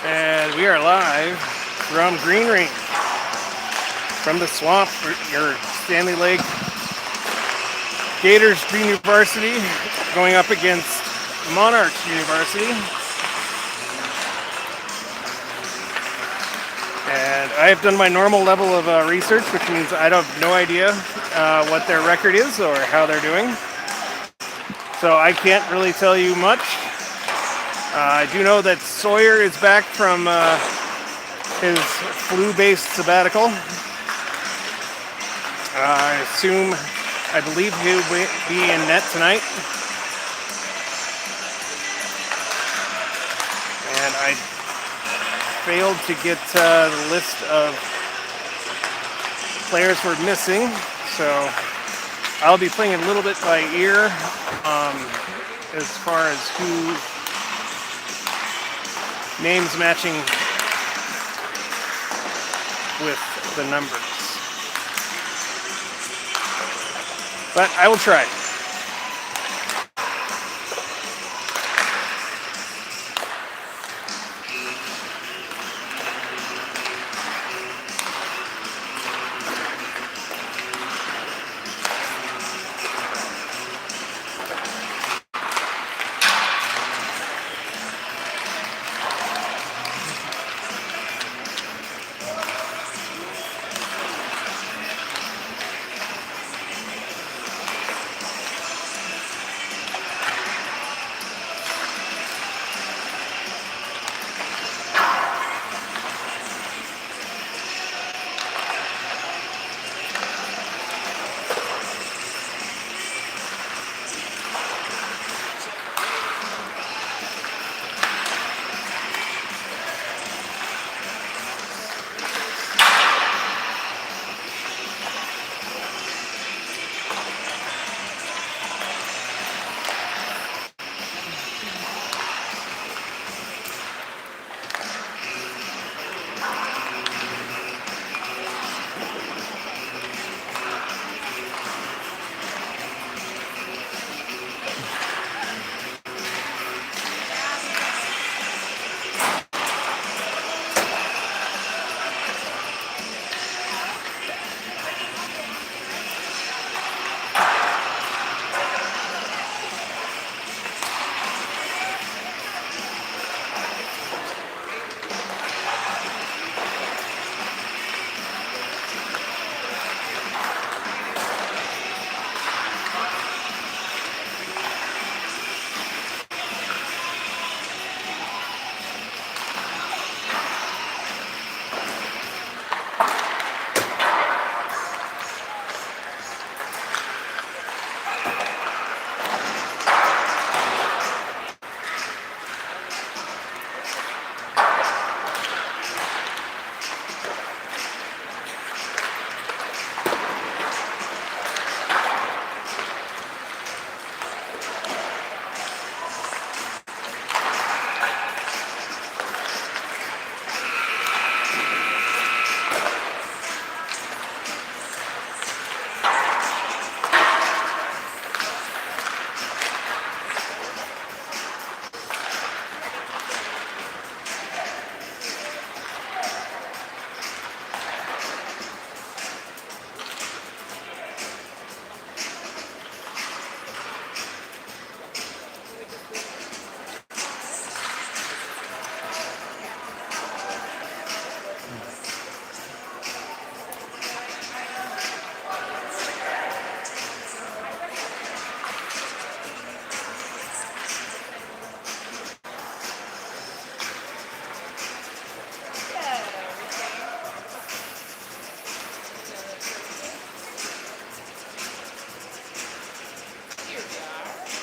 And we are live from Green Ring, from the swamp, your Standley Lake. Gators Junior Varsity going up against Monarch University. And I have done my normal level of research, which means I have no idea what their record is or how they're doing. So I can't really tell you much. I do know that Sawyer is back from his flu-based sabbatical. I believe he'll be in net tonight. And I failed to get the list of players we're missing, so I'll be playing a little bit by ear as far as who names matching with the numbers. But I will try.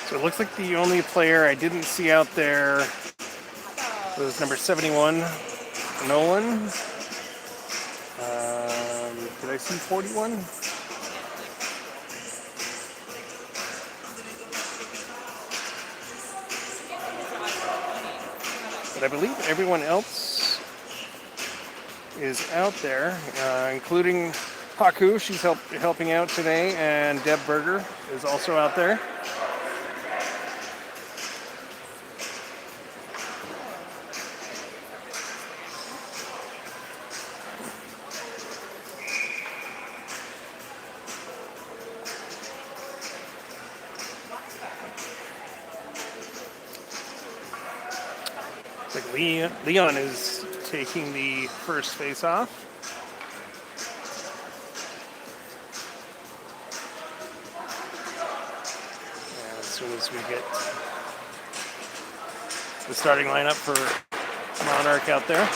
So it looks like the only player I didn't see out there was number 71, Nolan. Did I see 41? But I believe everyone else is out there, including Haku. She's helping out today, and Deb Berger is also out there. Like Leon is taking the first face off. And as soon as we get the starting lineup for Monarch out there.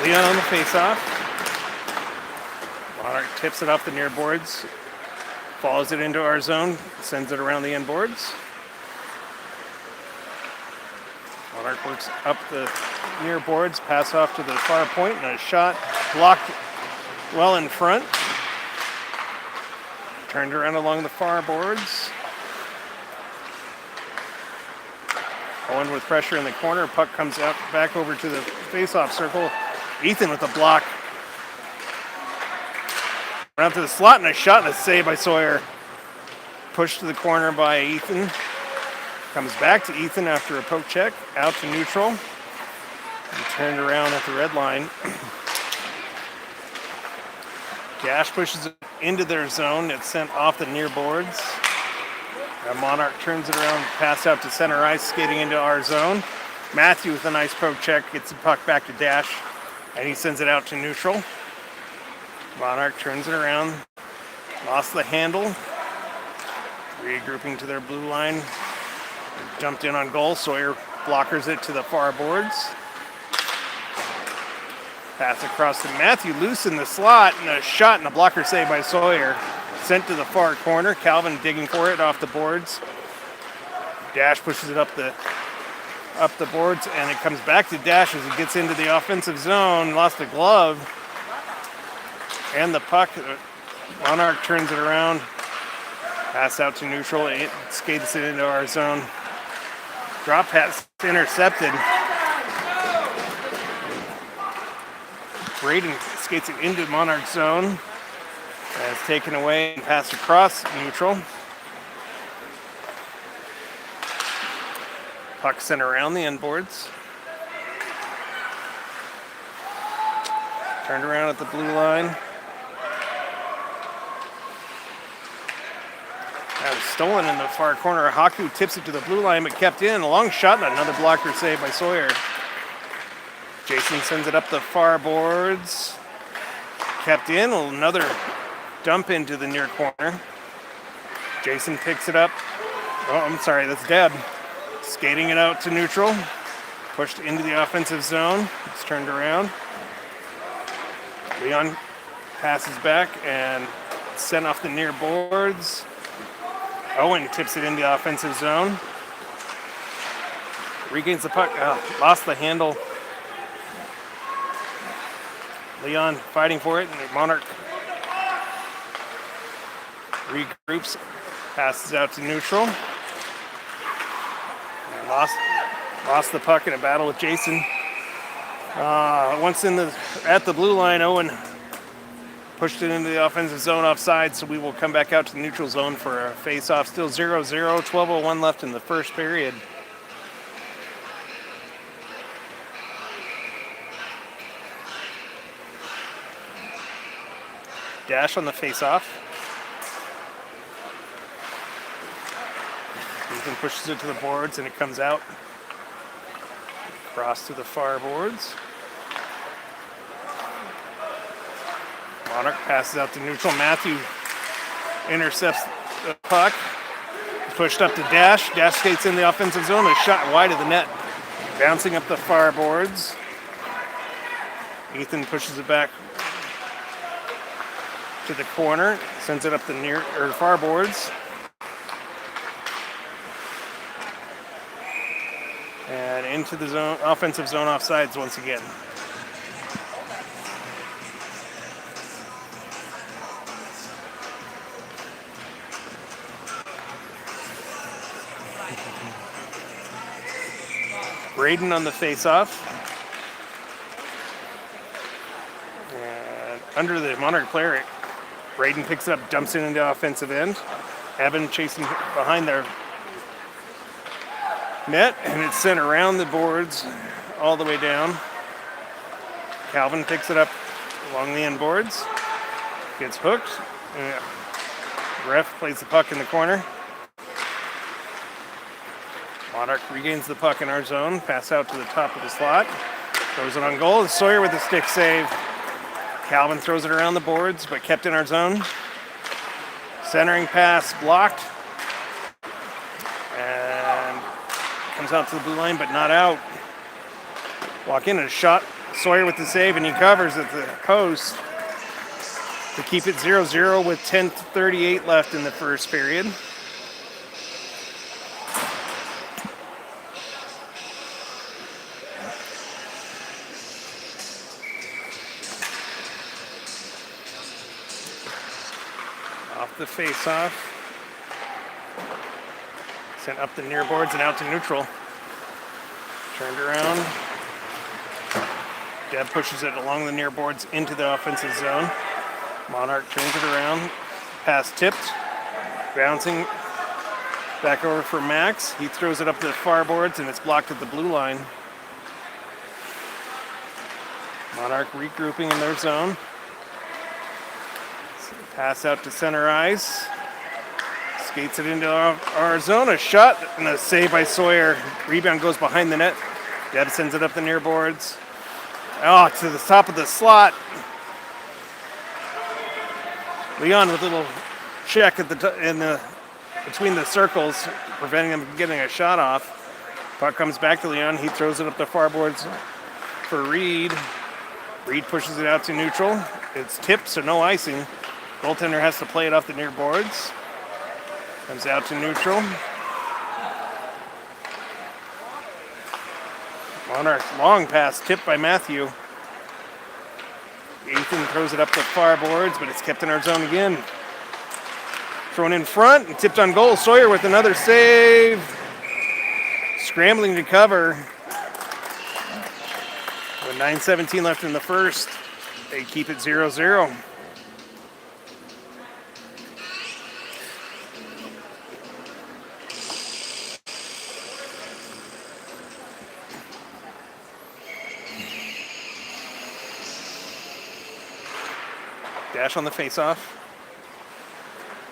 Leon on the face-off. Monarch tips it off the near boards, follows it into our zone, sends it around the end boards. Monarch works up the near boards, pass off to the far point, and a shot blocked well in front. Turned around along the far boards. Owen with pressure in the corner, puck comes out back over to the face-off circle. Ethan with the block. Around to the slot and a shot and a save by Sawyer. Pushed to the corner by Ethan. Comes back to Ethan after a poke check. Out to neutral. And turned around at the red line. Dash pushes it into their zone. It's sent off the near boards. And Monarch turns it around, pass out to center ice, skating into our zone. Matthew with a nice poke check, gets the puck back to Dash. And he sends it out to neutral. Monarch turns it around. Lost the handle. Regrouping to their blue line. Jumped in on goal. Sawyer blockers it to the far boards. Pass across to Matthew. Loose in the slot. And a shot and a blocker save by Sawyer. Sent to the far corner. Calvin digging for it off the boards. Dash pushes it up the boards, and it comes back to Dash as it gets into the offensive zone. Lost the glove. And the puck. Monarch turns it around. Pass out to neutral. It skates it into our zone. Drop pass intercepted. Braden skates it into Monarch's zone. And it's taken away and passed across neutral. Puck sent around the end boards. Turned around at the blue line. That was stolen in the far corner. Haku tips it to the blue line, but kept in. A long shot and another blocker save by Sawyer. Jason sends it up the far boards. Kept in. Another dump into the near corner. Jason picks it up. Oh, I'm sorry, that's Deb. Skating it out to neutral. Pushed into the offensive zone. It's turned around. Leon passes back and sent off the near boards. Owen tips it in the offensive zone. Regains the puck. Lost the handle. Leon fighting for it, and Monarch regroups. Passes out to neutral. And lost the puck in a battle with Jason. Once at the blue line, Owen pushed it into the offensive zone offside, so we will come back out to the neutral zone for a face-off. Still 0-0, 12:01 left in the first period. Dash on the face-off. Ethan pushes it to the boards, and it comes out. Cross to the far boards. Monarch passes out to neutral. Matthew intercepts the puck. Pushed up to Dash. Dash skates in the offensive zone. A shot wide of the net. Bouncing up the far boards. Ethan pushes it back to the corner. Sends it up the far boards. And into the zone, offensive zone offsides once again. Braden on the face-off. And under the Monarch player, Braden picks it up, dumps it into the offensive end. Evan chasing behind their net, and it's sent around the boards all the way down. Calvin picks it up along the end boards. Gets hooked. Ref plays the puck in the corner. Monarch regains the puck in our zone. Pass out to the top of the slot. Throws it on goal. Sawyer with a stick save. Calvin throws it around the boards, but kept in our zone. Centering pass blocked. And comes out to the blue line, but not out. Walk in and a shot. Sawyer with the save, and he covers at the post to keep it 0-0 with 10:38 left in the first period. Off the face-off. Sent up the near boards and out to neutral. Turned around. Deb pushes it along the near boards into the offensive zone. Monarch turns it around. Pass tipped. Bouncing back over for Max. He throws it up to the far boards and it's blocked at the blue line. Monarch regrouping in their zone. Pass out to center ice. Skates it into our zone. A shot and a save by Sawyer. Rebound goes behind the net. Deb sends it up the near boards. Oh, to the top of the slot. Leon with a little check at between the circles, preventing him from getting a shot off. Puck comes back to Leon. He throws it up the far boards for Reed. Reed pushes it out to neutral. It's tipped, so no icing. Goaltender has to play it off the near boards. Comes out to neutral. Monarch long pass tipped by Matthew. Ethan throws it up the far boards, but it's kept in our zone again. Thrown in front and tipped on goal. Sawyer with another save. Scrambling to cover. With 9:17 left in the first, they keep it 0-0. Dash on the face-off.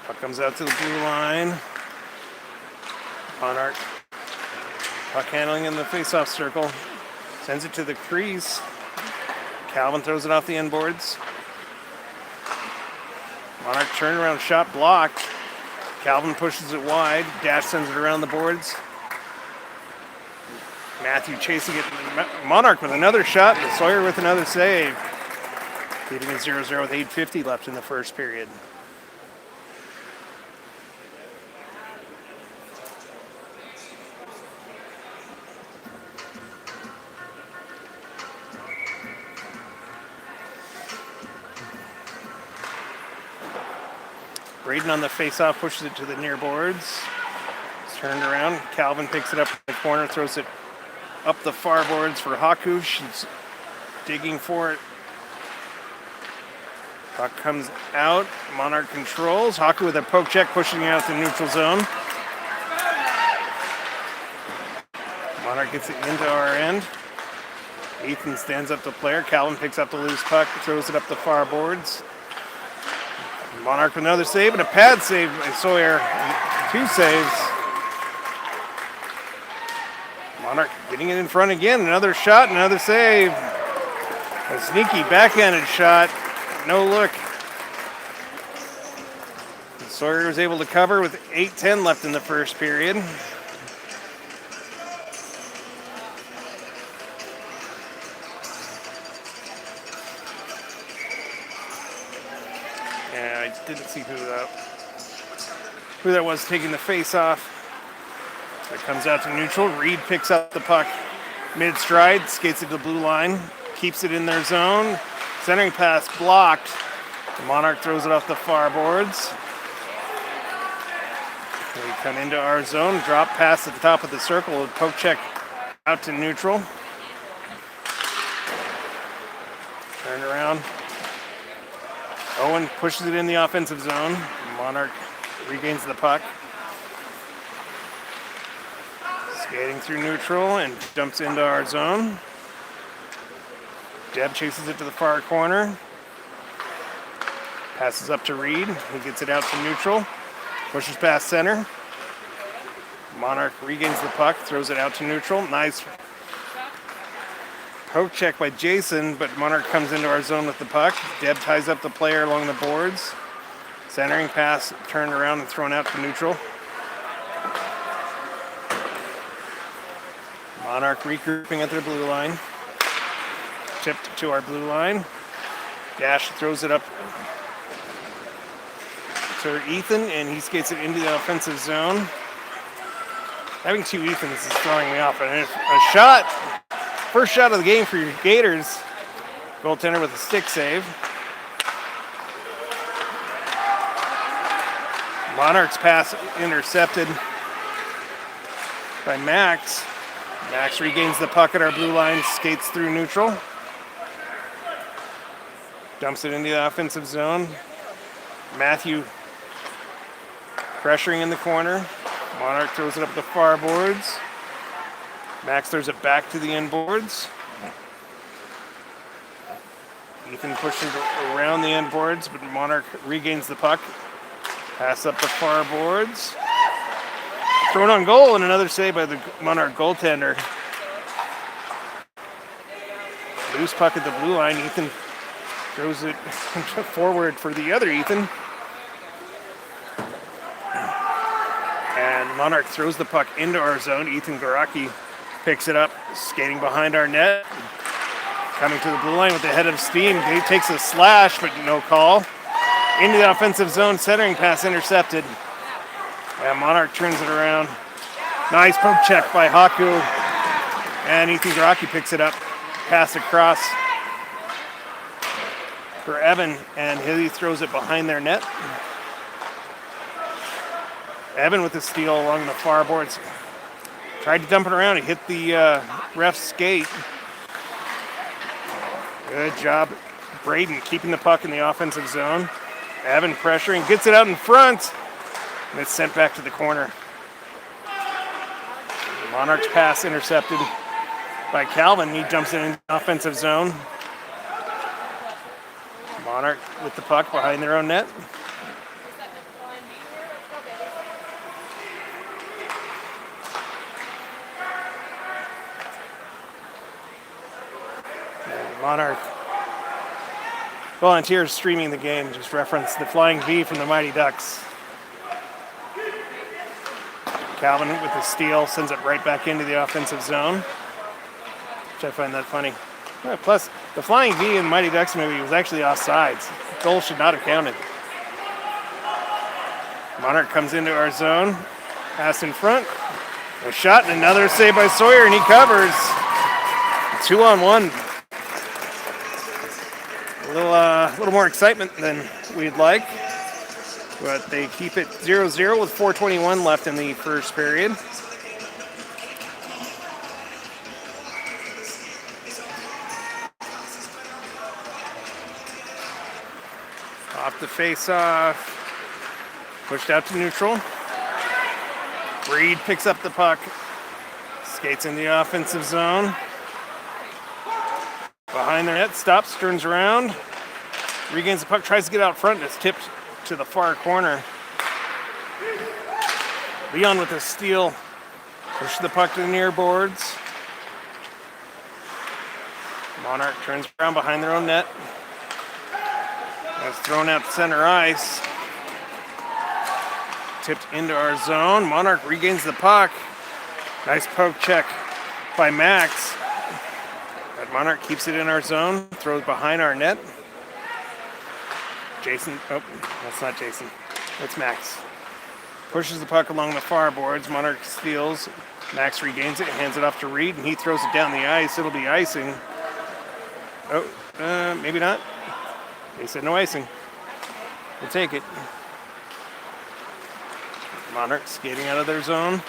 Puck comes out to the blue line. Monarch. Puck handling in the face-off circle. Sends it to the crease. Calvin throws it off the end boards. Monarch turnaround shot blocked. Calvin pushes it wide. Dash sends it around the boards. Matthew chasing it. Monarch with another shot. And Sawyer with another save. Leaving it 0-0 with 8:50 left in the first period. Braden on the face-off pushes it to the near boards. It's turned around. Calvin picks it up in the corner, throws it up the far boards for Haku. She's digging for it. Puck comes out. Monarch controls. Haku with a poke check, pushing it out to neutral zone. Monarch gets it into our end. Ethan stands up the player. Calvin picks up the loose puck, throws it up the far boards. Monarch with another save and a pad save by Sawyer. 2 saves. Monarch getting it in front again. Another shot, another save. A sneaky backhanded shot. No look. Sawyer was able to cover with 8:10 left in the first period. Yeah, I didn't see who that was taking the face off. It comes out to neutral. Reed picks up the puck mid-stride, skates it to the blue line, keeps it in their zone. Centering pass blocked. The Monarch throws it off the far boards. We come into our zone, drop pass at the top of the circle, poke check out to neutral. Turn around. Owen pushes it in the offensive zone. Monarch regains the puck. Skating through neutral and dumps into our zone. Deb chases it to the far corner. Passes up to Reed. He gets it out to neutral. Pushes past center. Monarch regains the puck, throws it out to neutral. Nice poke check by Jason, but Monarch comes into our zone with the puck. Deb ties up the player along the boards. Centering pass, turned around and thrown out to neutral. Monarch regrouping at their blue line. Tipped to our blue line. Dash throws it up to Ethan, and he skates it into the offensive zone. Having two Ethans is throwing me off. And a shot, first shot of the game for your Gators. Goaltender with a stick save. Monarch's pass intercepted by Max. Max regains the puck at our blue line, skates through neutral. Dumps it into the offensive zone. Matthew pressuring in the corner. Monarch throws it up the far boards. Max throws it back to the end boards. Ethan pushes it around the end boards, but Monarch regains the puck. Pass up the far boards. Thrown on goal, and another save by the Monarch goaltender. Loose puck at the blue line. Ethan throws it forward for the other Ethan. And Monarch throws the puck into our zone. Ethan Garaki picks it up, skating behind our net. Coming to the blue line with the head of steam. He takes a slash, but no call. Into the offensive zone, centering pass intercepted. And Monarch turns it around. Nice poke check by Haku. And Ethan Garaki picks it up. Pass across for Evan, and he throws it behind their net. Evan with the steal along the far boards. Tried to dump it around. He hit the ref's skate. Good job, Braden, keeping the puck in the offensive zone. Evan pressuring, gets it out in front, and it's sent back to the corner. Monarch's pass intercepted by Calvin. He jumps in the offensive zone. Monarch with the puck behind their own net. Monarch volunteers streaming the game just reference the flying V from the Mighty Ducks. Calvin with the steal sends it right back into the offensive zone, which I find that funny. Plus, the flying V in the Mighty Ducks movie was actually offsides. The goal should not have counted. Monarch comes into our zone, pass in front, a shot and another save by Sawyer, and he covers. 2-on-1. A little more excitement than we'd like, but they keep it 0-0 with 4:21 left in the first period. Off the face-off, pushed out to neutral. Reed picks up the puck, skates in the offensive zone. Behind their net, stops, turns around, regains the puck, tries to get out front, and it's tipped to the far corner. Leon with a steal, pushes the puck to the near boards. Monarch turns around behind their own net. That's thrown out to center ice. Tipped into our zone. Monarch regains the puck. Nice poke check by Max. But Monarch keeps it in our zone. Throws behind our net. Jason, oh, that's not Jason. That's Max. Pushes the puck along the far boards. Monarch steals. Max regains it, hands it off to Reed, and he throws it down the ice. It'll be icing. Oh, maybe not. They said no icing. We'll take it. Monarch skating out of their zone.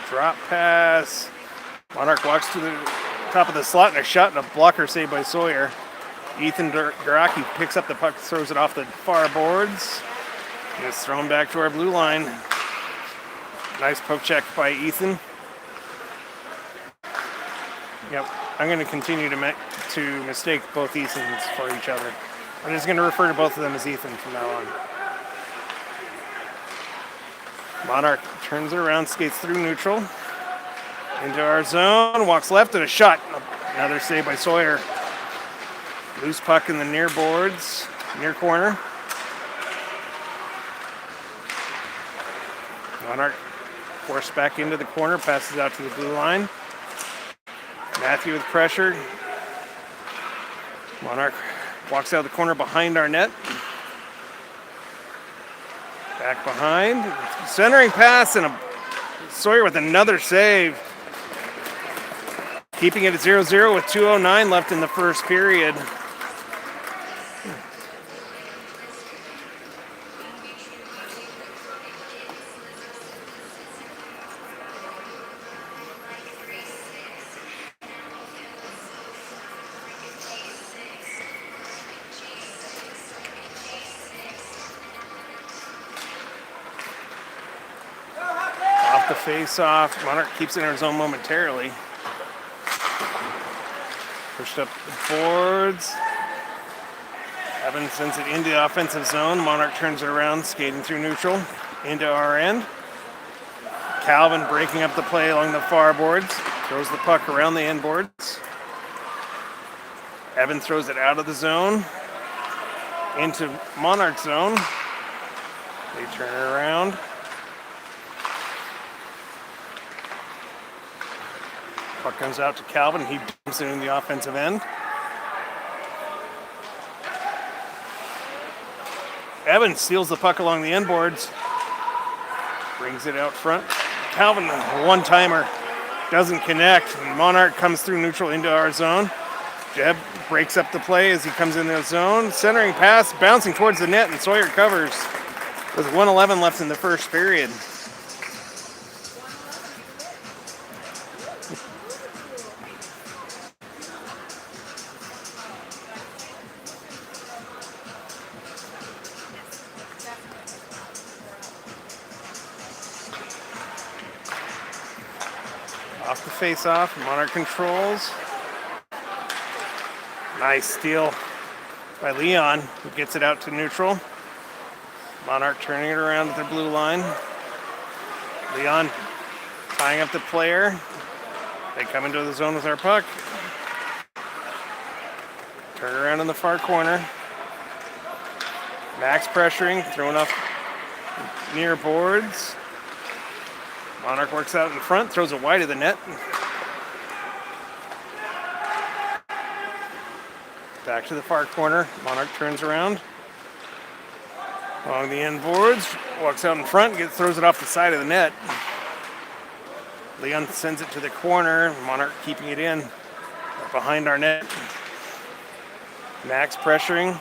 Drop pass. Monarch walks to the top of the slot and a shot and a blocker save by Sawyer. Ethan Garaki picks up the puck, throws it off the far boards. It's thrown back to our blue line. Nice poke check by Ethan. Yep, I'm going to continue to to mistake both Ethans for each other. I'm just going to refer to both of them as Ethan from now on. Monarch turns it around, skates through neutral. Into our zone, walks left and a shot. Another save by Sawyer. Loose puck in the near boards, near corner. Monarch forced back into the corner, passes out to the blue line. Matthew with pressure. Monarch walks out of the corner behind our net. Back behind. Centering pass and Sawyer with another save. Keeping it at 0-0 with 2:09 left in the first period. Off the face-off. Monarch keeps it in our zone momentarily. Pushed up the boards. Evans sends it into the offensive zone. Monarch turns it around, skating through neutral into our end. Calvin breaking up the play along the far boards. Throws the puck around the end boards. Evans throws it out of the zone into Monarch zone. They turn it around. Puck comes out to Calvin. He dumps it in the offensive end. Evans steals the puck along the end boards. Brings it out front. Calvin, one-timer, doesn't connect. Monarch comes through neutral into our zone. Jeb breaks up the play as he comes into the zone. Centering pass, bouncing towards the net, and Sawyer covers with 1:11 left in the first period. Off the face-off, Monarch controls. Nice steal by Leon, who gets it out to neutral. Monarch turning it around at the blue line. Leon tying up the player. They come into the zone with our puck. Turn around in the far corner. Max pressuring, throwing up near boards. Monarch works out in front, throws it wide of the net. Back to the far corner. Monarch turns around. Along the end boards. Walks out in front, throws it off the side of the net. Leon sends it to the corner. Monarch keeping it in behind our net. Max pressuring.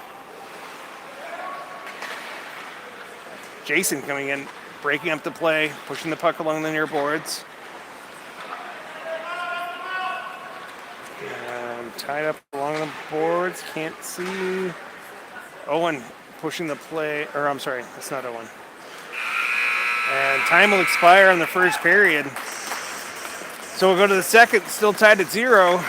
Jason coming in, breaking up the play, pushing the puck along the near boards. Tied up along the boards, can't see. Owen pushing the play, or I'm sorry, that's not Owen. And time will expire in the first period. So we'll go to the second, still tied at 0.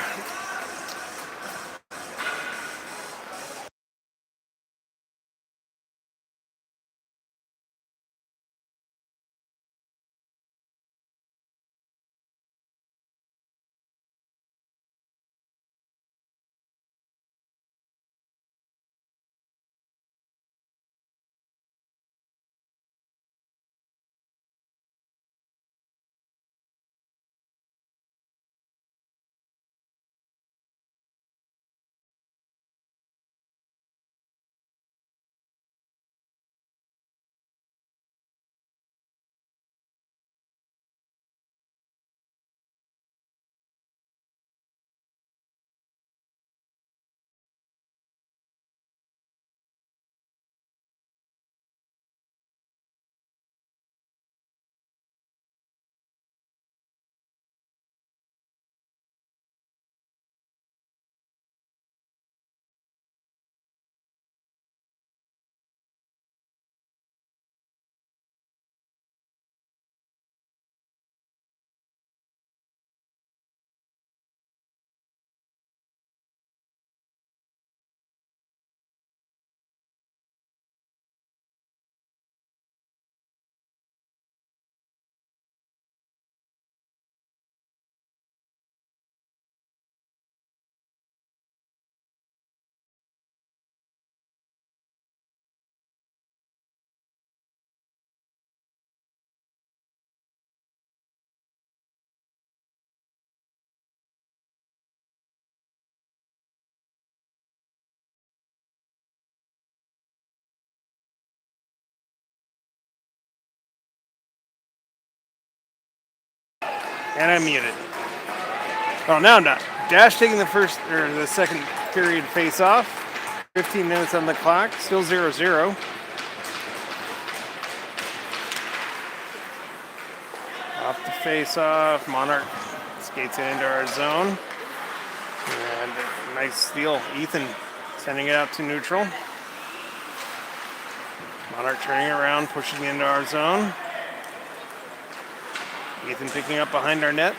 And I'm muted. Oh, now I'm not. Dash taking the second period face off. 15 minutes on the clock. Still 0-0. Off the face off. Monarch skates it into our zone. And nice steal. Ethan sending it out to neutral. Monarch turning around, pushing into our zone. Ethan picking up behind our net.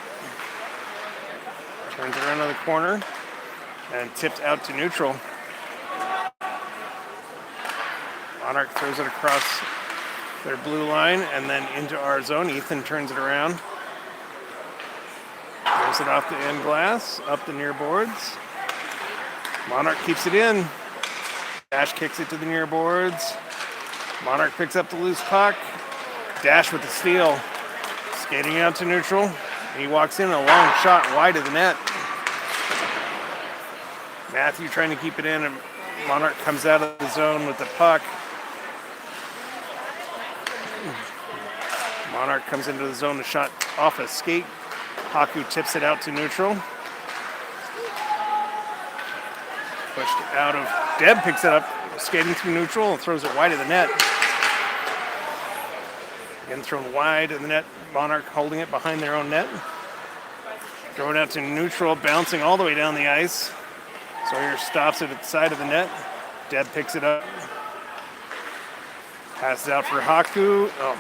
Turns around to the corner and tipped out to neutral. Monarch throws it across their blue line and then into our zone. Ethan turns it around. Throws it off the end glass, up the near boards. Monarch keeps it in. Dash kicks it to the near boards. Monarch picks up the loose puck. Dash with the steal. Skating out to neutral. He walks in a long shot wide of the net. Matthew trying to keep it in, and Monarch comes out of the zone with the puck. Monarch comes into the zone, a shot off a skate. Haku tips it out to neutral. Pushed out of. Deb picks it up, skating through neutral, and throws it wide of the net. Again, thrown wide of the net. Monarch holding it behind their own net. Throw it out to neutral, bouncing all the way down the ice. Sawyer stops it at the side of the net. Deb picks it up. Passes out for Haku. Oh,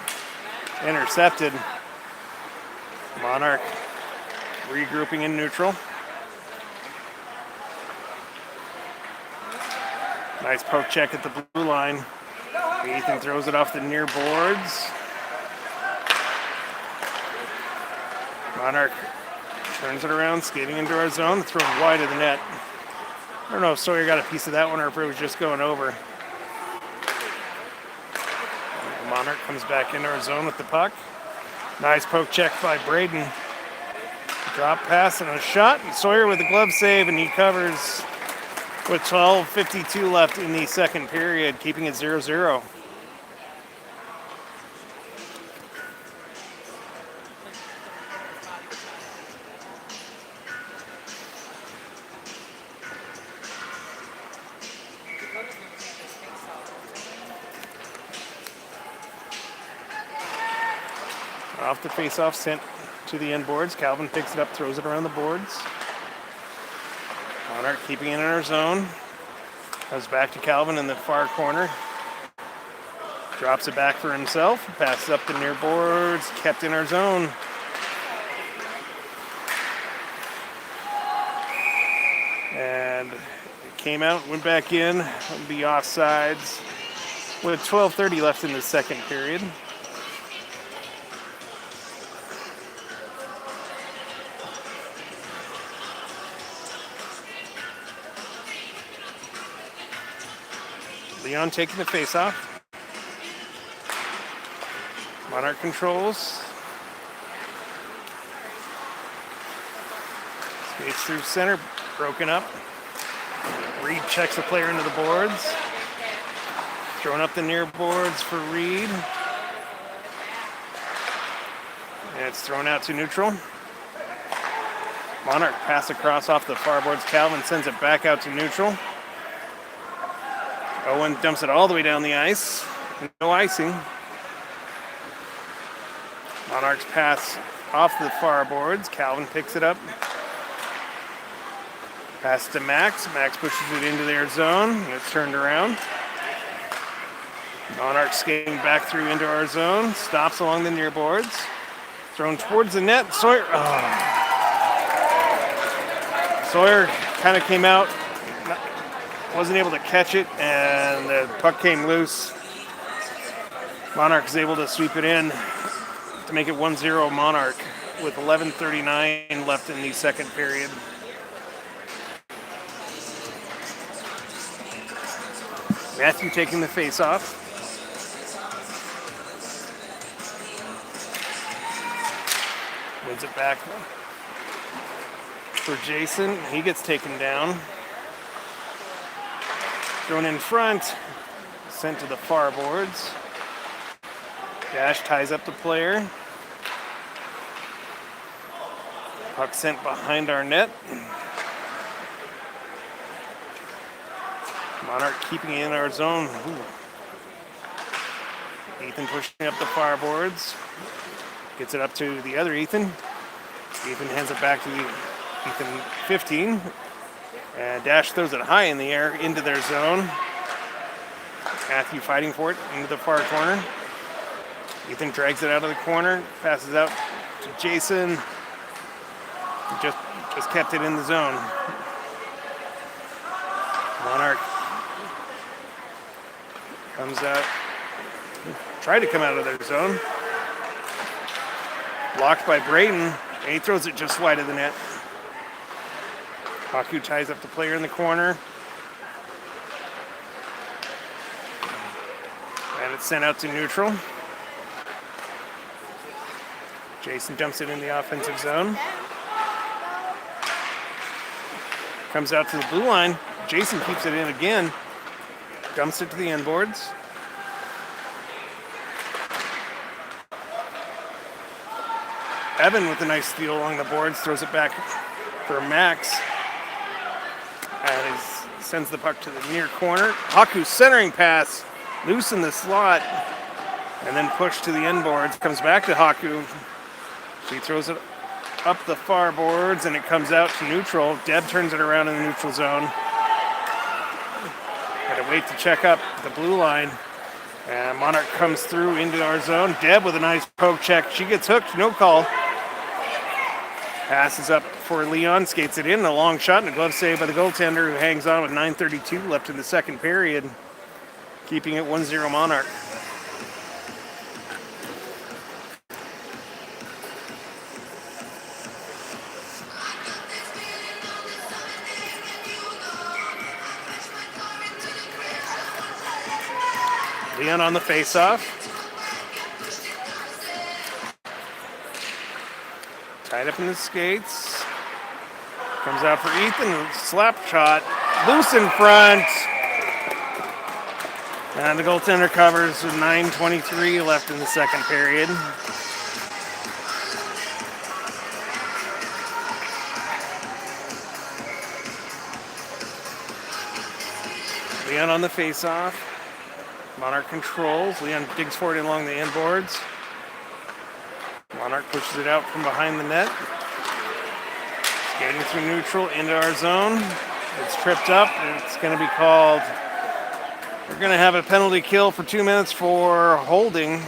intercepted. Monarch regrouping in neutral. Nice poke check at the blue line. Ethan throws it off the near boards. Monarch turns it around, skating into our zone, thrown wide of the net. I don't know if Sawyer got a piece of that one or if it was just going over. Monarch comes back into our zone with the puck. Nice poke check by Braden. Drop pass and a shot. And Sawyer with a glove save, and he covers with 12:52 left in the second period, keeping it 0-0. Off the face-off, sent to the end boards. Calvin picks it up, throws it around the boards. Monarch keeping it in our zone. Comes back to Calvin in the far corner. Drops it back for himself. Passes up the near boards. Kept in our zone. And it came out, went back in. It'll be offsides with 12:30 left in the second period. Leon taking the face-off. Monarch controls. Skates through center, broken up. Reed checks the player into the boards. Throwing up the near boards for Reed. And it's thrown out to neutral. Monarch pass across off the far boards. Calvin sends it back out to neutral. Owen dumps it all the way down the ice. No icing. Monarchs pass off the far boards. Calvin picks it up. Pass to Max. Max pushes it into their zone. And it's turned around. Monarch skating back through into our zone. Stops along the near boards. Thrown towards the net. Sawyer. Oh. Sawyer kind of came out. Wasn't able to catch it, and the puck came loose. Monarch is able to sweep it in to make it 1-0 Monarch with 11:39 left in the second period. Matthew taking the face-off. Wins it back for Jason. He gets taken down. Thrown in front, sent to the far boards. Dash ties up the player. Puck sent behind our net. Monarch keeping it in our zone. Ooh. Ethan pushing up the far boards. Gets it up to the other Ethan. Ethan hands it back to Ethan 15. And Dash throws it high in the air into their zone. Matthew fighting for it into the far corner. Ethan drags it out of the corner, passes out to Jason. Just kept it in the zone. Monarch comes out. Tried to come out of their zone. Blocked by Braden, and he throws it just wide of the net. Haku ties up the player in the corner. And it's sent out to neutral. Jason dumps it in the offensive zone. Comes out to the blue line. Jason keeps it in again. Dumps it to the end boards. Evan with a nice steal along the boards. Throws it back for Max. And sends the puck to the near corner. Haku centering pass. Loose in the slot. And then pushed to the end boards. Comes back to Haku. She throws it up the far boards, and it comes out to neutral. Deb turns it around in the neutral zone. Got to wait to check up the blue line. And Monarch comes through into our zone. Deb with a nice poke check. She gets hooked, no call. Passes up for Leon, skates it in. A long shot and a glove save by the goaltender, who hangs on with 9:32 left in the second period, keeping it 1-0 Monarch. Leon on the face-off. Tied up in the skates. Comes out for Ethan. Slap shot. Loose in front. And the goaltender covers with 9:23 left in the second period. Leon on the face-off. Monarch controls. Leon digs for it along the end boards. Monarch pushes it out from behind the net. Skating through neutral into our zone. It's tripped up, and it's going to be called. We're going to have a penalty kill for 2 minutes for holding.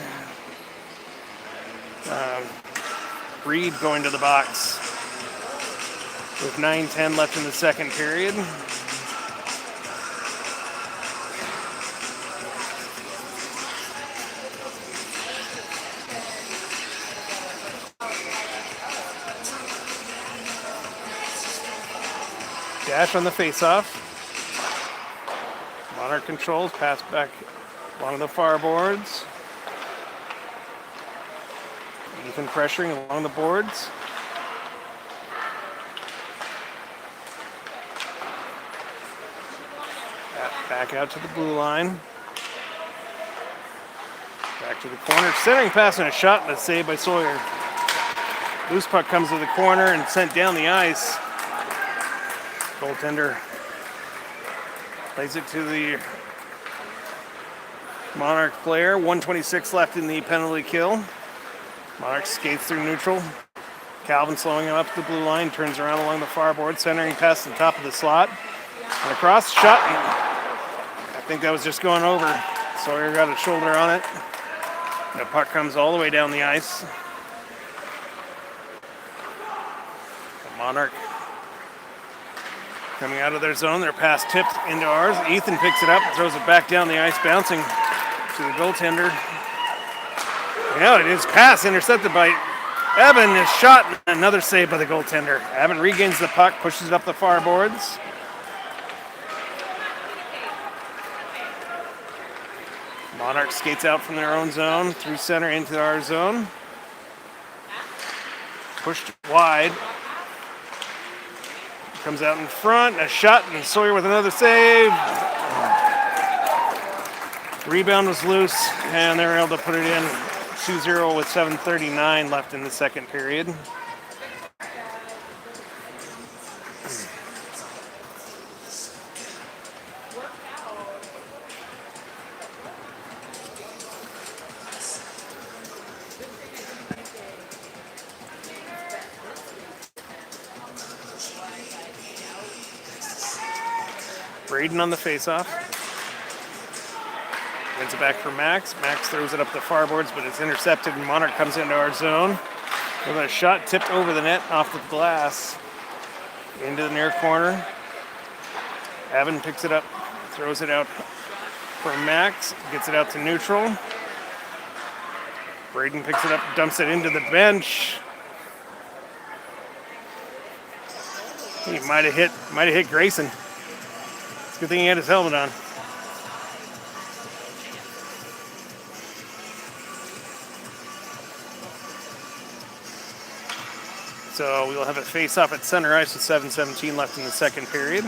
Reed going to the box with 9:10 left in the second period. Dash on the face-off. Monarch controls, pass back along the far boards. Ethan pressuring along the boards. Back out to the blue line. Back to the corner. Centering pass and a shot, and a save by Sawyer. Loose puck comes to the corner and sent down the ice. Goaltender plays it to the Monarch player. 1:26 left in the penalty kill. Monarch skates through neutral. Calvin slowing him up to the blue line, turns around along the far board, centering past the top of the slot. And across, shot. I think that was just going over. Sawyer got a shoulder on it. The puck comes all the way down the ice. The Monarch coming out of their zone, their pass tipped into ours. Ethan picks it up and throws it back down the ice, bouncing to the goaltender. Yeah, it is pass intercepted by Evan. Is shot, and another save by the goaltender. Evan regains the puck, pushes it up the far boards. Monarch skates out from their own zone, through center into our zone. Pushed wide. Comes out in front, a shot, and Sawyer with another save. Rebound was loose, and they were able to put it in 2-0 with 7:39 left in the second period. Braden on the faceoff. Wins it back for Max. Max throws it up the far boards, but it's intercepted, and Monarch comes into our zone. With a shot tipped over the net off the glass. Into the near corner. Evan picks it up, throws it out for Max, gets it out to neutral. Braden picks it up, dumps it into the bench. He might have hit Grayson. It's a good thing he had his helmet on. So we'll have a face-off at center ice with 7:17 left in the second period.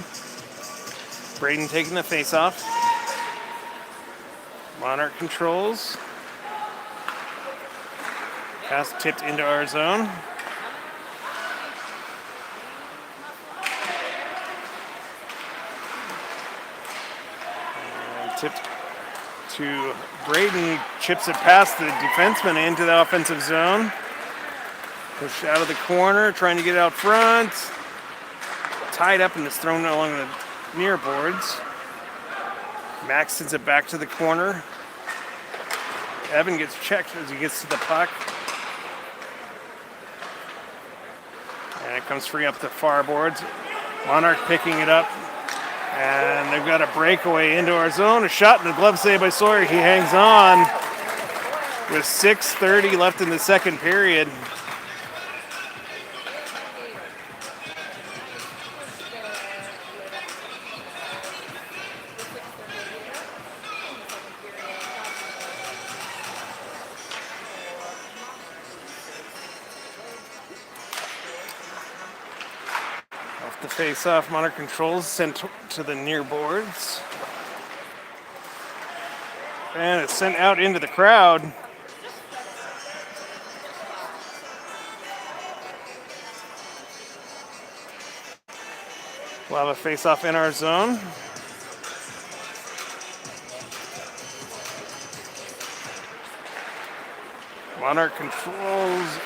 Braden taking the face-off. Monarch controls. Pass tipped into our zone. And tipped to Braden. Chips it past the defenseman into the offensive zone. Push out of the corner, trying to get out front. Tied up and is thrown along the near boards. Max sends it back to the corner. Evan gets checked as he gets to the puck. And it comes free up the far boards. Monarch picking it up. And they've got a breakaway into our zone. A shot and a glove save by Sawyer. He hangs on with 6:30 left in the second period. The face-off, Monarch controls, sent to the near boards. And it's sent out into the crowd. We'll have a face-off in our zone. Monarch controls.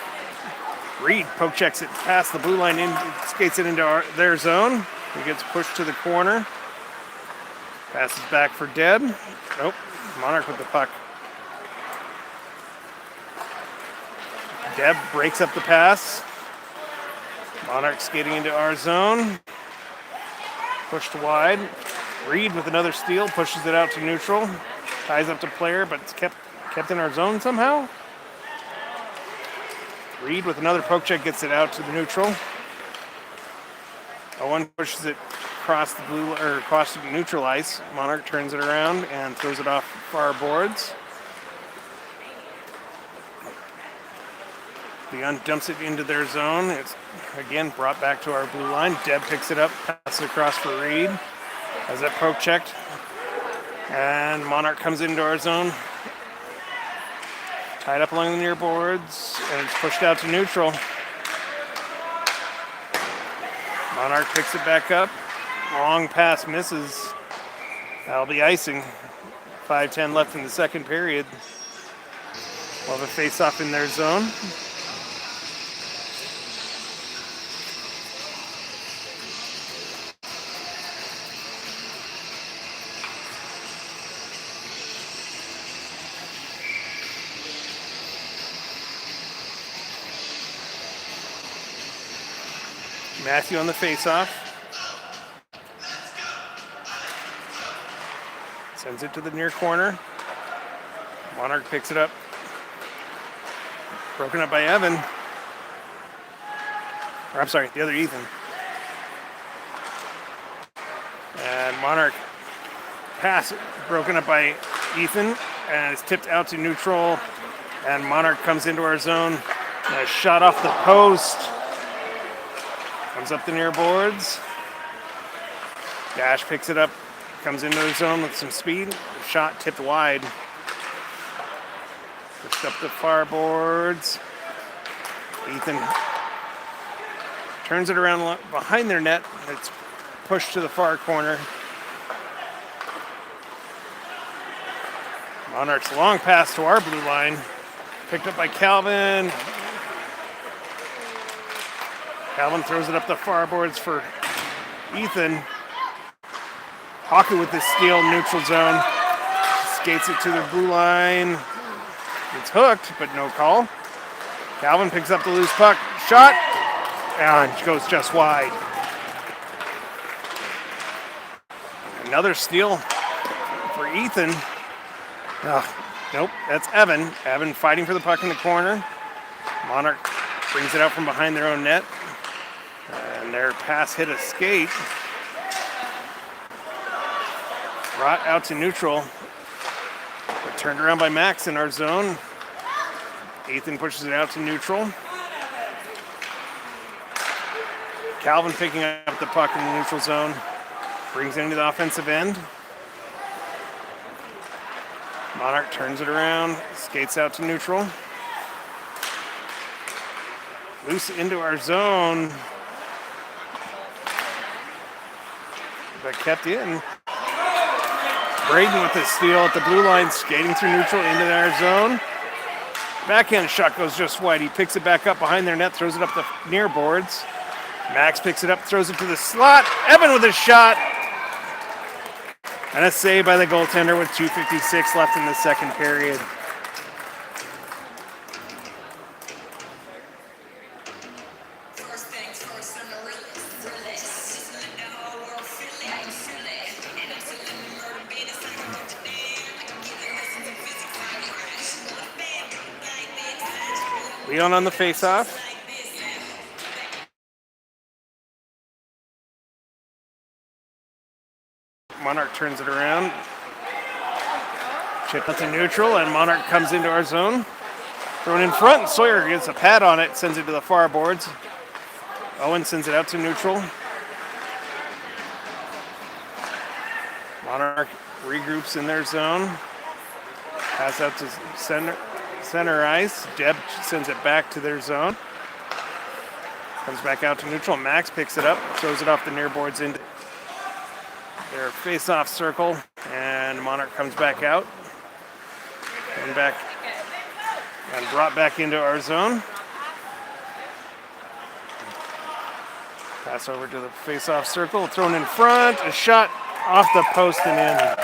Reed poke checks it past the blue line, skates it into their zone. He gets pushed to the corner. Passes back for Deb. Nope. Monarch with the puck. Deb breaks up the pass. Monarch skating into our zone. Pushed wide. Reed with another steal, pushes it out to neutral. Ties up to player, but it's kept in our zone somehow. Reed with another poke check gets it out to the neutral. Owen pushes it across the neutral ice. Monarch turns it around and throws it off far boards. Leon dumps it into their zone. It's again brought back to our blue line. Deb picks it up, passes it across for Reed. Has that poke checked. And Monarch comes into our zone. Tied up along the near boards, and it's pushed out to neutral. Monarch picks it back up. Long pass misses. That'll be icing. 5:10 left in the second period. We'll have a face-off in their zone. Matthew on the face-off. Sends it to the near corner. Monarch picks it up. Broken up by Evan. Or I'm sorry, the other Ethan. And Monarch pass broken up by Ethan. And it's tipped out to neutral. And Monarch comes into our zone. And a shot off the post. Comes up the near boards. Dash picks it up. Comes into the zone with some speed. Shot tipped wide. Pushed up the far boards. Ethan turns it around behind their net. It's pushed to the far corner. Monarch's long pass to our blue line. Picked up by Calvin. Calvin throws it up the far boards for Ethan. Haku with the steal, neutral zone. Skates it to the blue line. It's hooked, but no call. Calvin picks up the loose puck. Shot. And goes just wide. Another steal for Ethan. Nope, that's Evan. Evan fighting for the puck in the corner. Monarch brings it out from behind their own net. And their pass hit a skate. Brought out to neutral. But turned around by Max in our zone. Ethan pushes it out to neutral. Calvin picking up the puck in the neutral zone. Brings it into the offensive end. Monarch turns it around, skates out to neutral. Loose into our zone. But kept in. Braden with the steal at the blue line, skating through neutral into our zone. Backhand shot goes just wide. He picks it back up behind their net, throws it up the near boards. Max picks it up, throws it to the slot. Evan with a shot. And a save by the goaltender with 2:56 left in the second period. Leon on the face-off. Monarch turns it around. Chip to neutral, and Monarch comes into our zone. Thrown in front, Sawyer gets a pad on it, sends it to the far boards. Owen sends it out to neutral. Monarch regroups in their zone. Pass out to center ice. Deb sends it back to their zone. Comes back out to neutral. Max picks it up, throws it off the near boards into their face-off circle, and Monarch comes back out. And back and brought back into our zone. Pass over to the face-off circle, thrown in front, a shot off the post and in.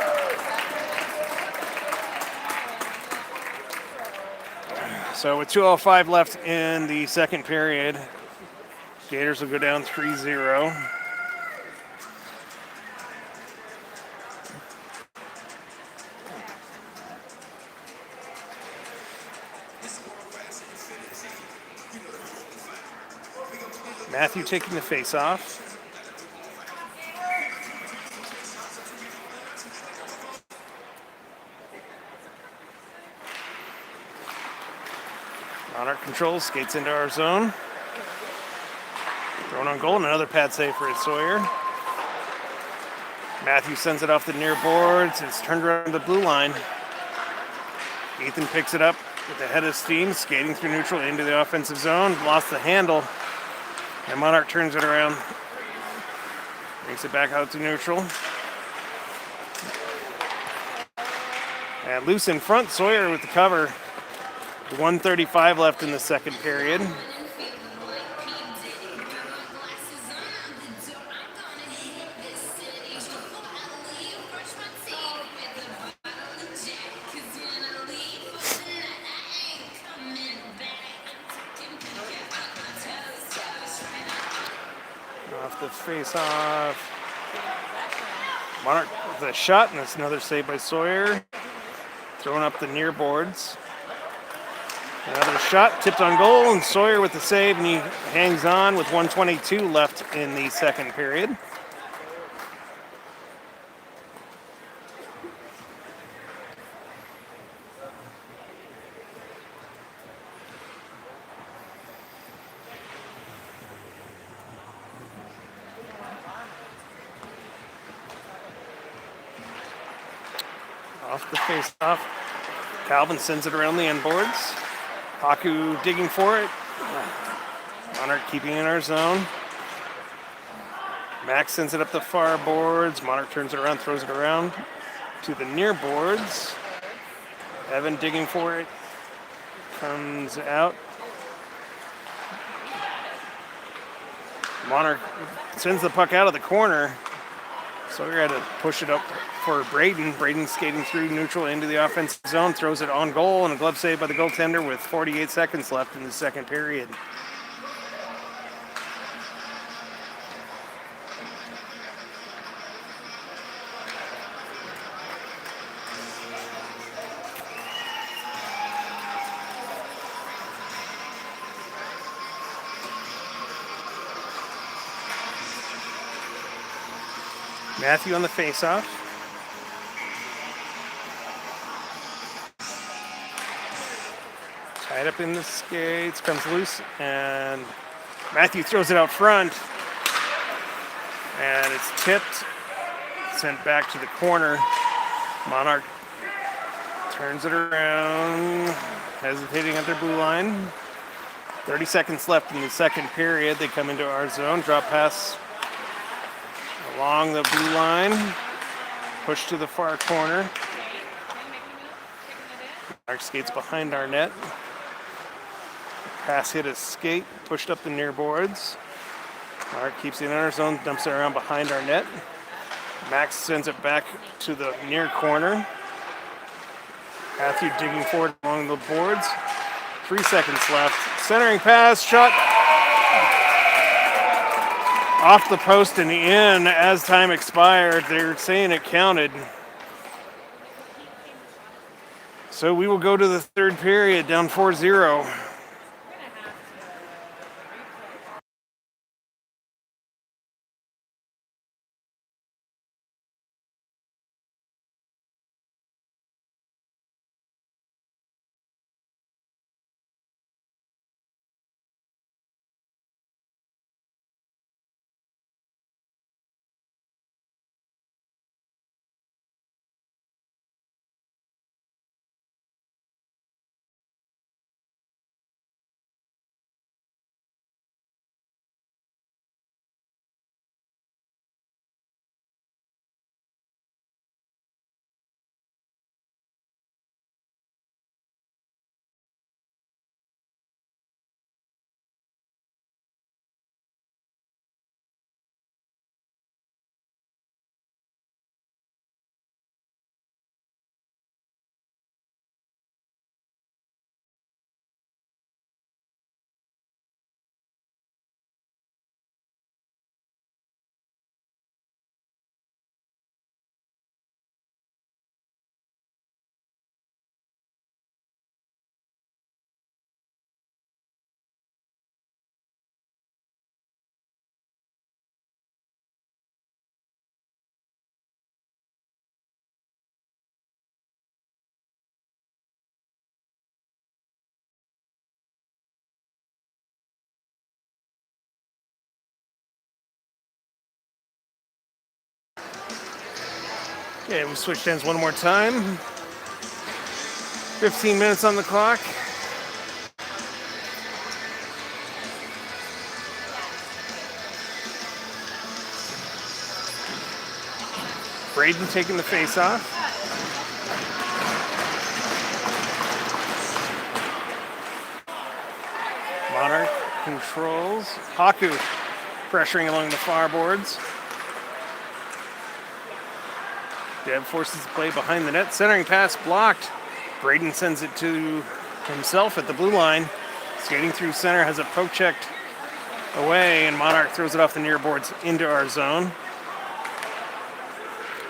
So with 2:05 left in the second period, Gators will go down 3-0. Matthew taking the face-off. Monarch controls, skates into our zone. Thrown on goal, and another pad save for Sawyer. Matthew sends it off the near boards. It's turned around the blue line. Ethan picks it up with the head of steam, skating through neutral into the offensive zone. Lost the handle. And Monarch turns it around. Brings it back out to neutral. And loose in front, Sawyer with the cover. 1:35 left in the second period. Off the face-off. Monarch with a shot, and that's another save by Sawyer. Throwing up the near boards. Another shot, tipped on goal, and Sawyer with the save, and he hangs on with 1:22 left in the second period. Off the face-off. Calvin sends it around the end boards. Haku digging for it. Monarch keeping in our zone. Max sends it up the far boards. Monarch turns it around, throws it around to the near boards. Evan digging for it. Comes out. Monarch sends the puck out of the corner. So we're going to push it up for Braden. Braden skating through neutral into the offensive zone, throws it on goal, and a glove save by the goaltender with 48 seconds left in the second period. Matthew on the faceoff. Tied up in the skates, comes loose, and Matthew throws it out front. And it's tipped, sent back to the corner. Monarch turns it around, hesitating at their blue line. 30 seconds left in the second period. They come into our zone, drop pass along the blue line, push to the far corner. Monarch skates behind our net. Pass hit a skate, pushed up the near boards. Monarch keeps it in our zone, dumps it around behind our net. Max sends it back to the near corner. Matthew digging forward along the boards. 3 seconds left. Centering pass, shot off the post and in as time expired. They're saying it counted. So we will go to the third period, down 4-0. Okay, we switch ends one more time. 15 minutes on the clock. Braden taking the face off. Monarch controls. Haku pressuring along the far boards. Deb forces the play behind the net. Centering pass blocked. Braden sends it to himself at the blue line. Skating through center, has it poke checked away, and Monarch throws it off the near boards into our zone.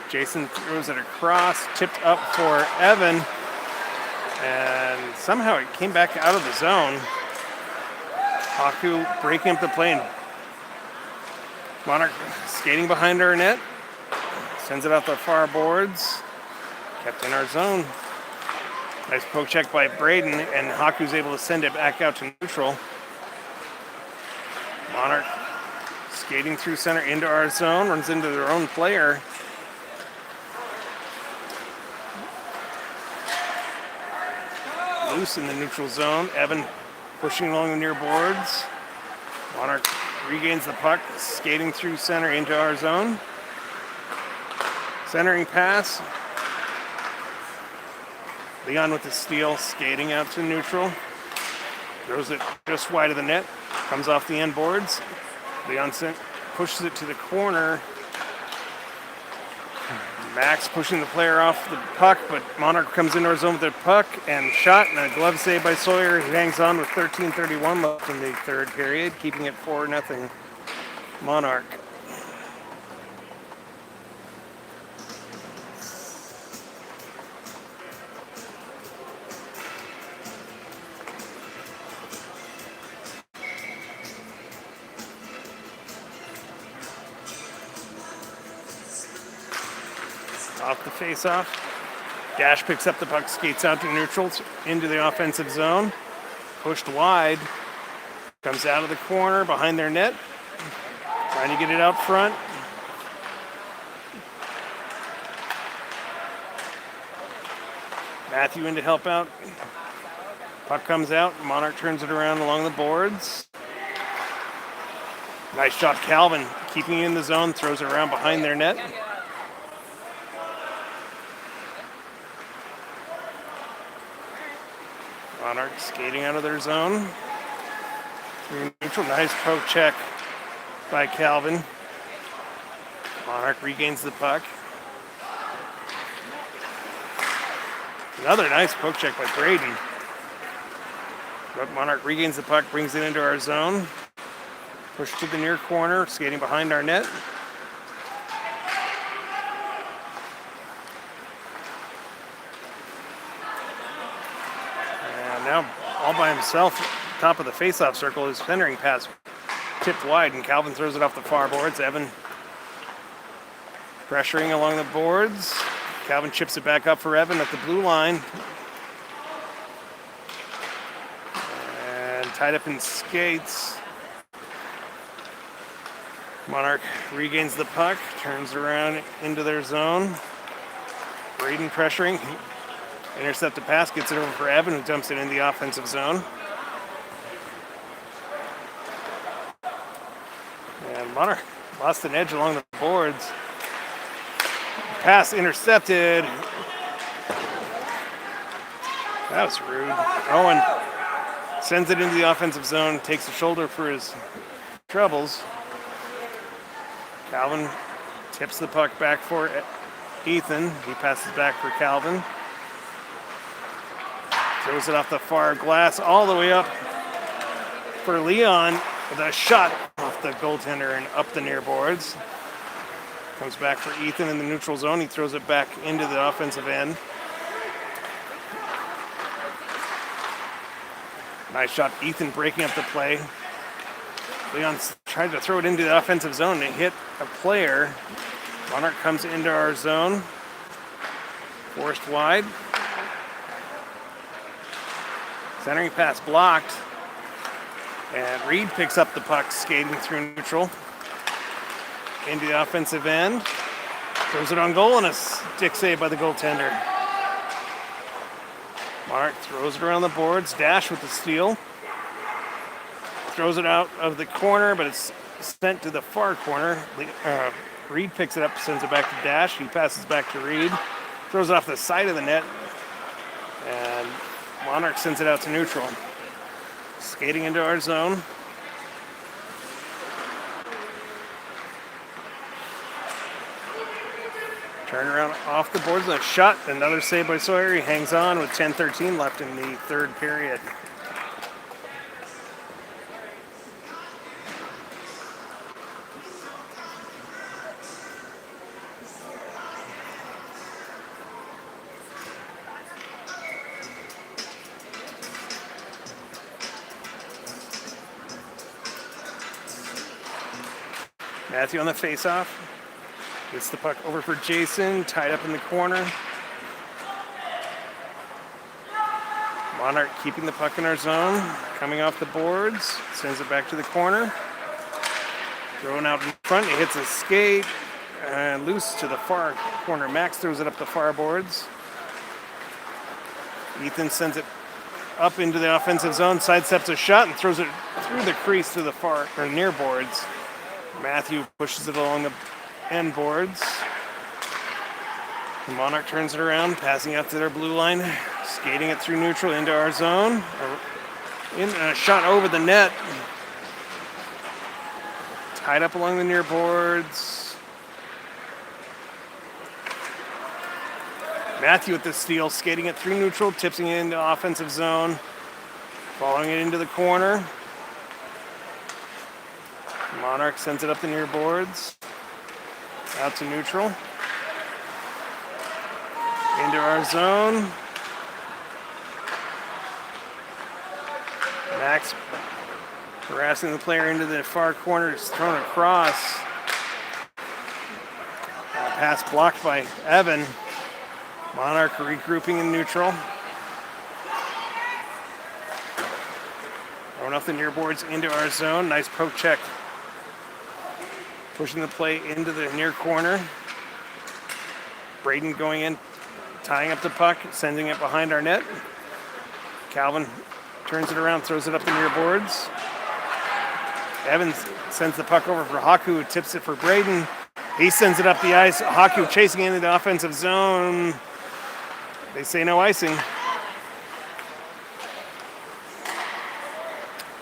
Jason throws it across, tipped up for Evan, and somehow it came back out of the zone. Haku breaking up the play, and Monarch skating behind our net. Sends it out the far boards. Kept in our zone. Nice poke check by Braden, and Haku's able to send it back out to neutral. Monarch skating through center into our zone, runs into their own player. Loose in the neutral zone. Evan pushing along the near boards. Monarch regains the puck, skating through center into our zone. Centering pass. Leon with the steal, skating out to neutral. Throws it just wide of the net. Comes off the end boards. Leon pushes it to the corner. Max pushing the player off the puck, but Monarch comes into our zone with the puck and shot, and a glove save by Sawyer. He hangs on with 13:31 left in the third period, keeping it 4-0 Monarch. Off the face-off. Dash picks up the puck, skates out to neutrals, into the offensive zone. Pushed wide. Comes out of the corner behind their net. Trying to get it out front. Matthew in to help out. Puck comes out. Monarch turns it around along the boards. Nice shot, Calvin. Keeping it in the zone, throws it around behind their net. Monarch skating out of their zone. Through neutral, nice poke check by Calvin. Monarch regains the puck. Another nice poke check by Braden. But Monarch regains the puck, brings it into our zone. Push to the near corner, skating behind our net. Now, all by himself, top of the face-off circle, his centering pass tipped wide, and Calvin throws it off the far boards. Evan pressuring along the boards. Calvin chips it back up for Evan at the blue line. And tied up in skates. Monarch regains the puck, turns around into their zone. Braden pressuring. Intercepted pass, gets it over for Evan, who dumps it in the offensive zone. And Monarch lost an edge along the boards. Pass intercepted. That was rude. Owen sends it into the offensive zone, takes a shoulder for his troubles. Calvin tips the puck back for Ethan. He passes back for Calvin. Throws it off the far glass all the way up for Leon with a shot off the goaltender and up the near boards. Comes back for Ethan in the neutral zone. He throws it back into the offensive end. Nice shot. Ethan breaking up the play. Leon tried to throw it into the offensive zone and hit a player. Monarch comes into our zone. Forced wide. Centering pass blocked. And Reed picks up the puck, skating through neutral. Into the offensive end. Throws it on goal, and a stick save by the goaltender. Monarch throws it around the boards. Dash with the steal. Throws it out of the corner, but it's sent to the far corner. Reed picks it up, sends it back to Dash. He passes back to Reed. Throws it off the side of the net. And Monarch sends it out to neutral. Skating into our zone. Turn around off the boards, a shot, another save by Sawyer. He hangs on with 10:13 left in the third period. Matthew on the face-off. Gets the puck over for Jason, tied up in the corner. Monarch keeping the puck in our zone, coming off the boards, sends it back to the corner. Thrown out in front, it hits a skate, and loose to the far corner. Max throws it up the far boards. Ethan sends it up into the offensive zone, sidesteps a shot, and throws it through the crease to the far or near boards. Matthew pushes it along the end boards. The Monarch turns it around, passing out to their blue line, skating it through neutral into our zone. In a shot over the net. Tied up along the near boards. Matthew with the steal, skating it through neutral, tipping it into offensive zone, following it into the corner. Monarch sends it up the near boards, out to neutral, into our zone. Max harassing the player into the far corner, is thrown across. Pass blocked by Evan. Monarch regrouping in neutral. Throwing off the near boards into our zone. Nice poke check. Pushing the play into the near corner. Braden going in, tying up the puck, sending it behind our net. Calvin turns it around, throws it up the near boards. Evans sends the puck over for Haku, who tips it for Braden. He sends it up the ice. Haku chasing into the offensive zone. They say no icing.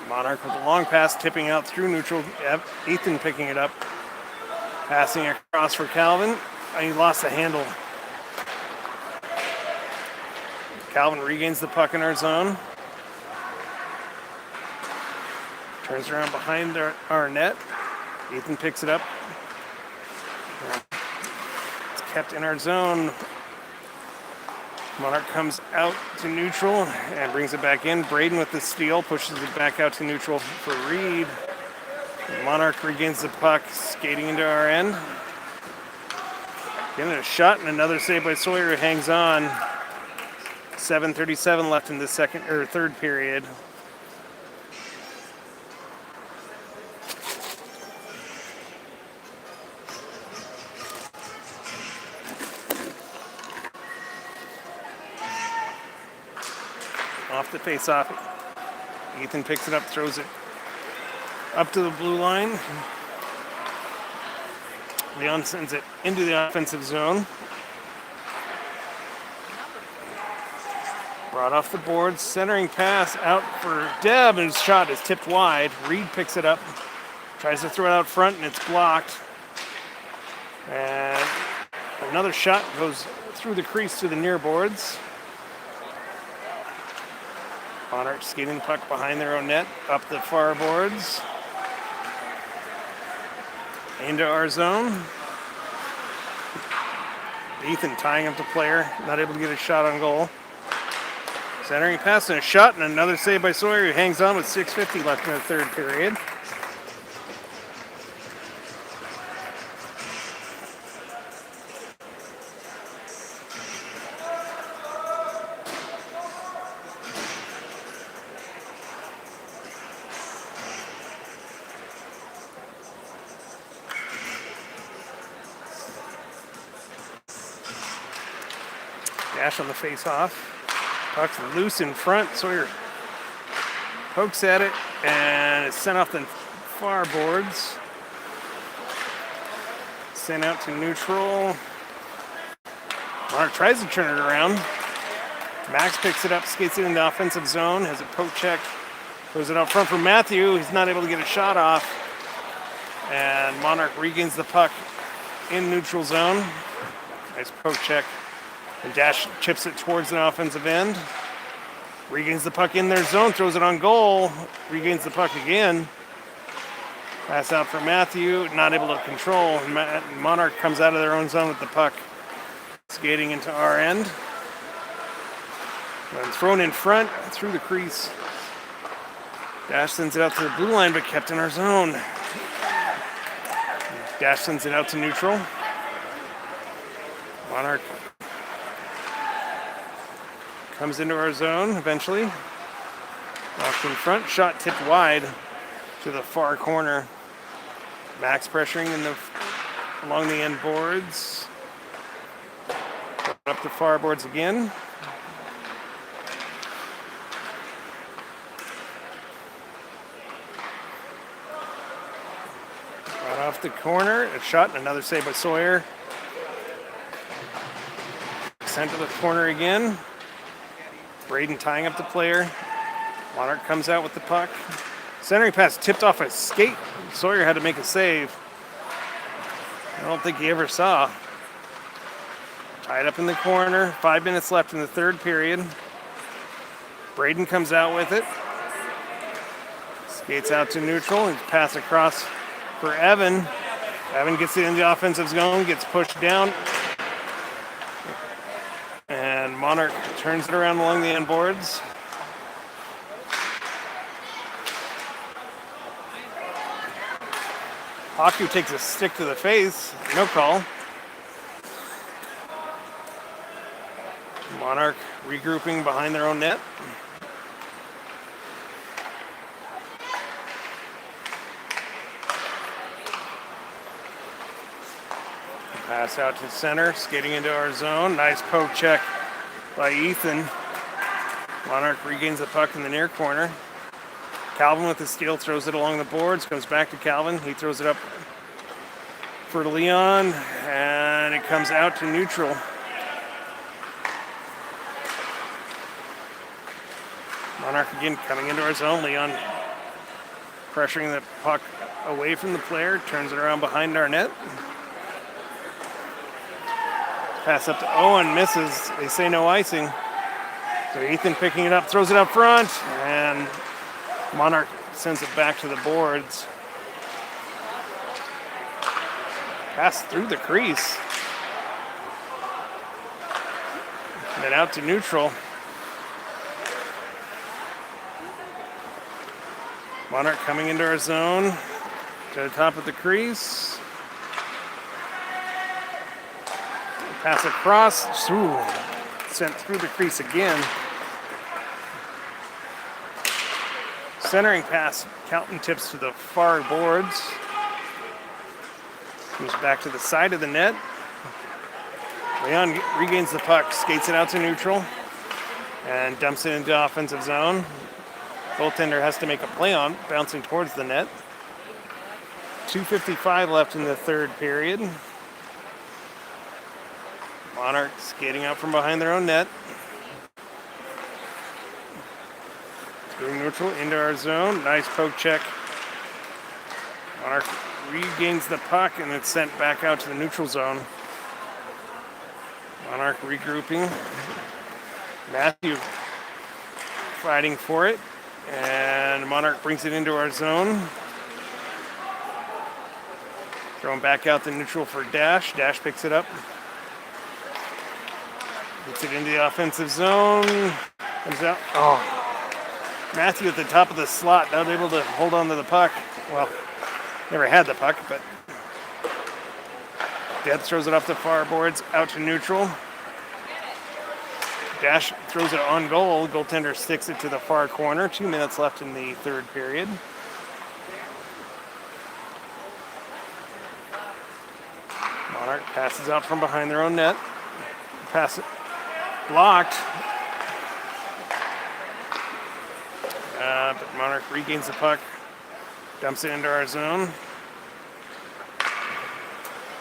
Monarch with a long pass, tipping out through neutral. Ethan picking it up. Passing across for Calvin. He lost the handle. Calvin regains the puck in our zone. Turns around behind our net. Ethan picks it up. It's kept in our zone. Monarch comes out to neutral and brings it back in. Braden with the steal pushes it back out to neutral for Reed. Monarch regains the puck, skating into our end. Getting a shot and another save by Sawyer, who hangs on. 7:37 left in the third period. Off the face-off. Ethan picks it up, throws it up to the blue line. Leon sends it into the offensive zone. Brought off the boards, centering pass out for Deb, and his shot is tipped wide. Reed picks it up, tries to throw it out front, and it's blocked. And another shot goes through the crease to the near boards. Monarch skating the puck behind their own net, up the far boards. Into our zone. Ethan tying up the player, not able to get a shot on goal. Centering pass and a shot, and another save by Sawyer, who hangs on with 6:50 left in the third period. Dash on the face-off. Puck's loose in front. Sawyer pokes at it, and it's sent off the far boards. Sent out to neutral. Monarch tries to turn it around. Max picks it up, skates it in the offensive zone, has a poke check. Throws it out front for Matthew. He's not able to get a shot off. And Monarch regains the puck in neutral zone. Nice poke check. And Dash chips it towards the offensive end. Regains the puck in their zone, throws it on goal. Regains the puck again. Pass out for Matthew, not able to control. Monarch comes out of their own zone with the puck, skating into our end. And thrown in front, through the crease. Dash sends it out to the blue line, but kept in our zone. Dash sends it out to neutral. Monarch comes into our zone eventually. Off in front, shot tipped wide to the far corner. Max pressuring along the end boards. Up the far boards again. Right off the corner, a shot and another save by Sawyer. Sent to the corner again. Braden tying up the player. Monarch comes out with the puck. Centering pass tipped off a skate. Sawyer had to make a save. I don't think he ever saw. Tied up in the corner. 5 minutes left in the third period. Braden comes out with it. Skates out to neutral. He's passed across for Evan. Evan gets it in the offensive zone, gets pushed down. And Monarch turns it around along the end boards. Haku takes a stick to the face. No call. Monarch regrouping behind their own net. Pass out to center, skating into our zone. Nice poke check by Ethan. Monarch regains the puck in the near corner. Calvin with the steal throws it along the boards, comes back to Calvin. He throws it up for Leon, and it comes out to neutral. Monarch again coming into our zone. Leon pressuring the puck away from the player, turns it around behind our net. Pass up to Owen, misses. They say no icing. So Ethan picking it up, throws it up front, and Monarch sends it back to the boards. Pass through the crease. And then out to neutral. Monarch coming into our zone to the top of the crease. Pass across. Ooh, sent through the crease again. Centering pass. Calton tips to the far boards. Comes back to the side of the net. Leon regains the puck, skates it out to neutral, and dumps it into offensive zone. Goaltender has to make a play on, bouncing towards the net. 2:55 left in the third period. Monarch skating out from behind their own net. Through neutral into our zone. Nice poke check. Monarch regains the puck and it's sent back out to the neutral zone. Monarch regrouping. Matthew fighting for it. And Monarch brings it into our zone. Throwing back out the neutral for Dash. Dash picks it up. Gets it into the offensive zone. Comes out. Oh. Matthew at the top of the slot, not able to hold on to the puck. Well, never had the puck, but Death throws it off the far boards, out to neutral. Dash throws it on goal. Goaltender sticks it to the far corner. 2 minutes left in the third period. Monarch passes out from behind their own net. Pass it blocked. But Monarch regains the puck. Dumps it into our zone.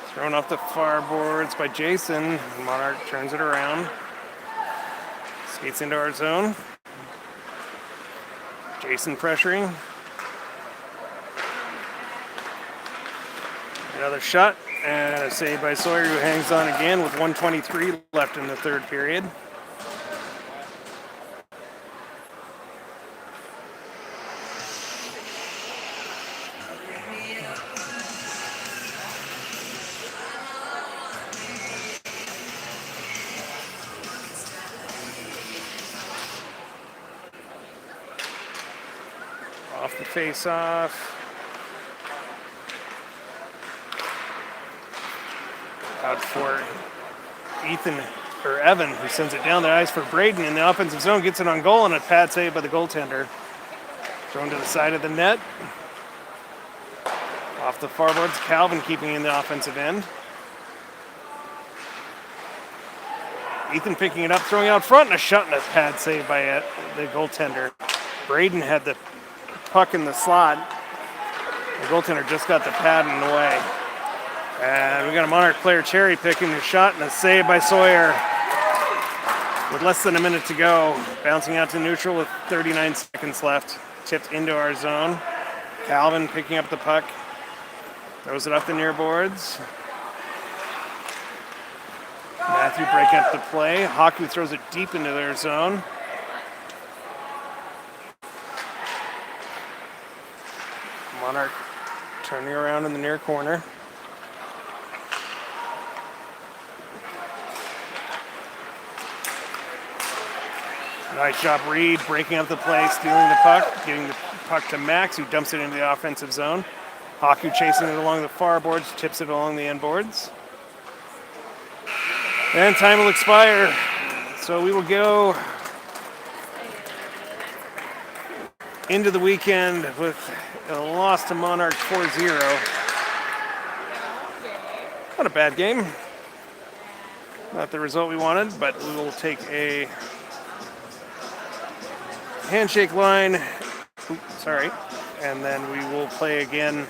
Thrown off the far boards by Jason. Monarch turns it around. Skates into our zone. Jason pressuring. Another shot. And a save by Sawyer, who hangs on again with 1:23 left in the third period. Off the face-off. Out for Ethan, or Evan, who sends it down the ice for Braden in the offensive zone, gets it on goal, and a pad save by the goaltender. Thrown to the side of the net. Off the far boards, Calvin keeping in the offensive end. Ethan picking it up, throwing out front, and a shot and a pad save by the goaltender. Braden had the puck in the slot. The goaltender just got the pad in the way. And we got a Monarch player cherry picking a shot and a save by Sawyer. With less than a minute to go, bouncing out to neutral with 39 seconds left. Tipped into our zone. Calvin picking up the puck. Throws it up the near boards. Matthew breaking up the play. Haku throws it deep into their zone. Monarch turning around in the near corner. Nice job, Reed, breaking up the play, stealing the puck, getting the puck to Max, who dumps it into the offensive zone. Haku chasing it along the far boards, tips it along the end boards. And time will expire. So we will go into the weekend with a loss to Monarch 4-0. Not a bad game. Not the result we wanted, but we will take a handshake line. Sorry. And then we will play again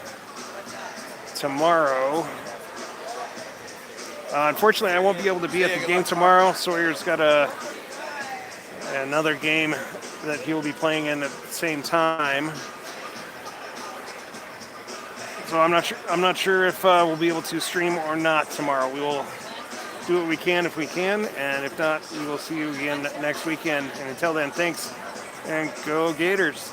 tomorrow. Unfortunately, I won't be able to be at the game tomorrow. Sawyer's got another game that he'll be playing in at the same time. So I'm not sure if we'll be able to stream or not tomorrow. We will do what we can if we can, and if not, we will see you again next weekend. And until then, thanks, and go Gators.